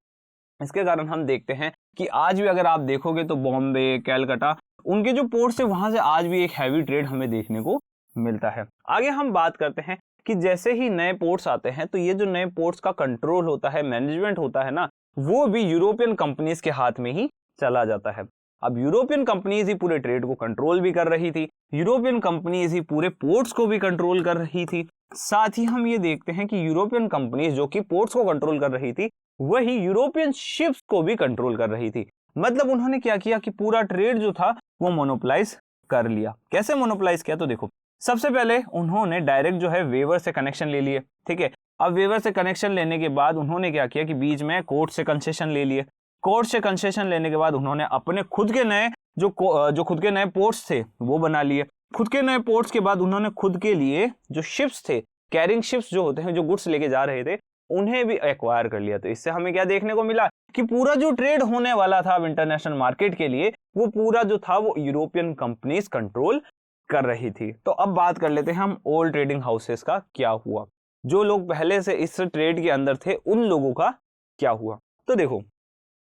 इसके कारण हम देखते हैं कि आज भी अगर आप देखोगे तो बॉम्बे, कैलकाटा, उनके जो पोर्ट्स है वहां से आज भी एक हैवी ट्रेड हमें देखने को मिलता है। आगे हम बात करते हैं कि जैसे ही नए पोर्ट्स आते हैं तो ये जो नए पोर्ट्स का कंट्रोल होता है, मैनेजमेंट होता है ना, वो भी यूरोपियन कंपनीज के हाथ में ही चला जाता है। अब यूरोपियन कंपनीज ही पूरे ट्रेड को कंट्रोल भी कर रही थी, यूरोपियन कंपनीज ही पूरे पोर्ट्स को भी कंट्रोल कर रही थी। साथ ही हम ये देखते हैं कि यूरोपियन कंपनीज जो कि पोर्ट्स को कंट्रोल कर रही थी, वही यूरोपियन शिप्स को भी कंट्रोल कर रही थी। मतलब उन्होंने क्या किया कि पूरा ट्रेड जो था वो मोनोपोलाइज कर लिया। कैसे मोनोपोलाइज किया? तो देखो, सबसे पहले उन्होंने डायरेक्ट जो है वेवर से कनेक्शन ले लिए। ठीक है, अब वेवर से कनेक्शन लेने के बाद उन्होंने क्या किया कि बीच में कोर्ट से कंसेशन ले लिए। कोर्ट से कंसेशन लेने के बाद उन्होंने अपने खुद के नए जो खुद के नए पोर्ट्स थे वो बना लिए। खुद के नए पोर्ट्स के बाद उन्होंने खुद के लिए जो शिप्स थे, कैरिंग शिप्स जो होते हैं, जो गुड्स लेके जा रहे थे, उन्हें भी एक्वायर कर लिया। तो इससे हमें क्या देखने को मिला कि पूरा जो ट्रेड होने वाला था अब इंटरनेशनल मार्केट के लिए, वो पूरा जो था वो यूरोपियन कंपनीज कंट्रोल कर रही थी। तो अब बात कर लेते हैं हम ओल्ड ट्रेडिंग हाउसेस का क्या हुआ। जो लोग पहले से इस ट्रेड के अंदर थे उन लोगों का क्या हुआ। तो देखो,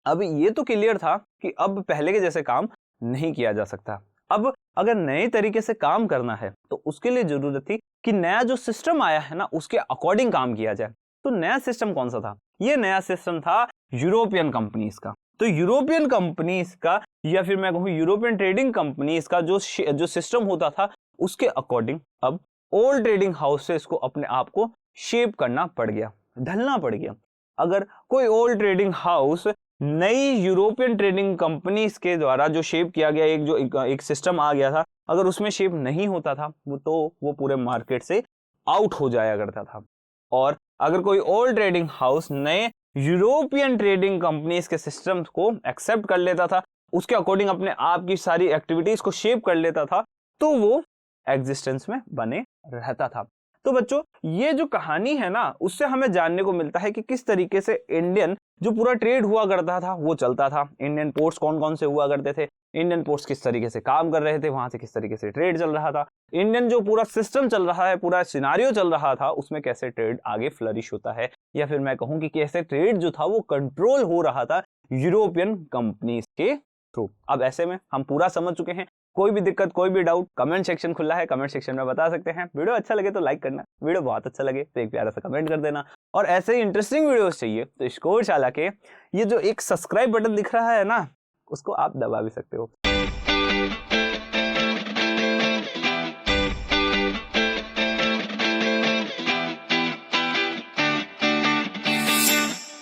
अब ये तो क्लियर था कि अब पहले के जैसे काम नहीं किया जा सकता। अब अगर नए तरीके से काम करना है तो उसके लिए जरूरत थी कि नया जो सिस्टम आया है ना उसके अकॉर्डिंग काम किया जाए। तो नया सिस्टम कौन सा था? ये नया सिस्टम था यूरोपियन कंपनीज का। तो यूरोपियन कंपनीज का, या फिर मैं कहूँ यूरोपियन ट्रेडिंग कंपनीज का जो सिस्टम होता था, उसके अकॉर्डिंग अब ओल्ड ट्रेडिंग हाउसेस को अपने आप को शेप करना पड़ गया, ढलना पड़ गया। अगर कोई ओल्ड ट्रेडिंग हाउस नई यूरोपियन ट्रेडिंग कंपनीज के द्वारा जो शेप किया गया एक सिस्टम आ गया था, अगर उसमें शेप नहीं होता था वो पूरे मार्केट से आउट हो जाया करता था। और अगर कोई ओल्ड ट्रेडिंग हाउस नए यूरोपियन ट्रेडिंग कंपनीज के सिस्टम को एक्सेप्ट कर लेता था, उसके अकॉर्डिंग अपने आप की सारी एक्टिविटीज को शेप कर लेता था, तो वो एग्जिस्टेंस में बने रहता था। तो बच्चों, ये जो कहानी है ना, उससे हमें जानने को मिलता है कि किस तरीके से इंडियन जो पूरा ट्रेड हुआ करता था वो चलता था। इंडियन पोर्ट्स कौन कौन से हुआ करते थे, इंडियन पोर्ट्स किस तरीके से काम कर रहे थे, वहां से किस तरीके से ट्रेड चल रहा था, इंडियन जो पूरा सिस्टम चल रहा है, पूरा सिनारियो चल रहा था, उसमें कैसे ट्रेड आगे फ्लरिश होता है, या फिर मैं कहूं कि कैसे ट्रेड जो था वो कंट्रोल हो रहा था यूरोपियन कंपनीज के थ्रू। अब ऐसे में हम पूरा समझ चुके हैं कोई भी दिक्कत, कोई भी डाउट, कमेंट सेक्शन खुला है, कमेंट सेक्शन में बता सकते हैं। वीडियो अच्छा लगे तो लाइक करना, वीडियो बहुत अच्छा लगे तो एक प्यारा सा कमेंट कर देना। और ऐसे ही इंटरेस्टिंग वीडियोस चाहिए तो स्कोरशाला के ये जो एक सब्सक्राइब बटन दिख रहा है ना, उसको आप दबा भी सकते हो।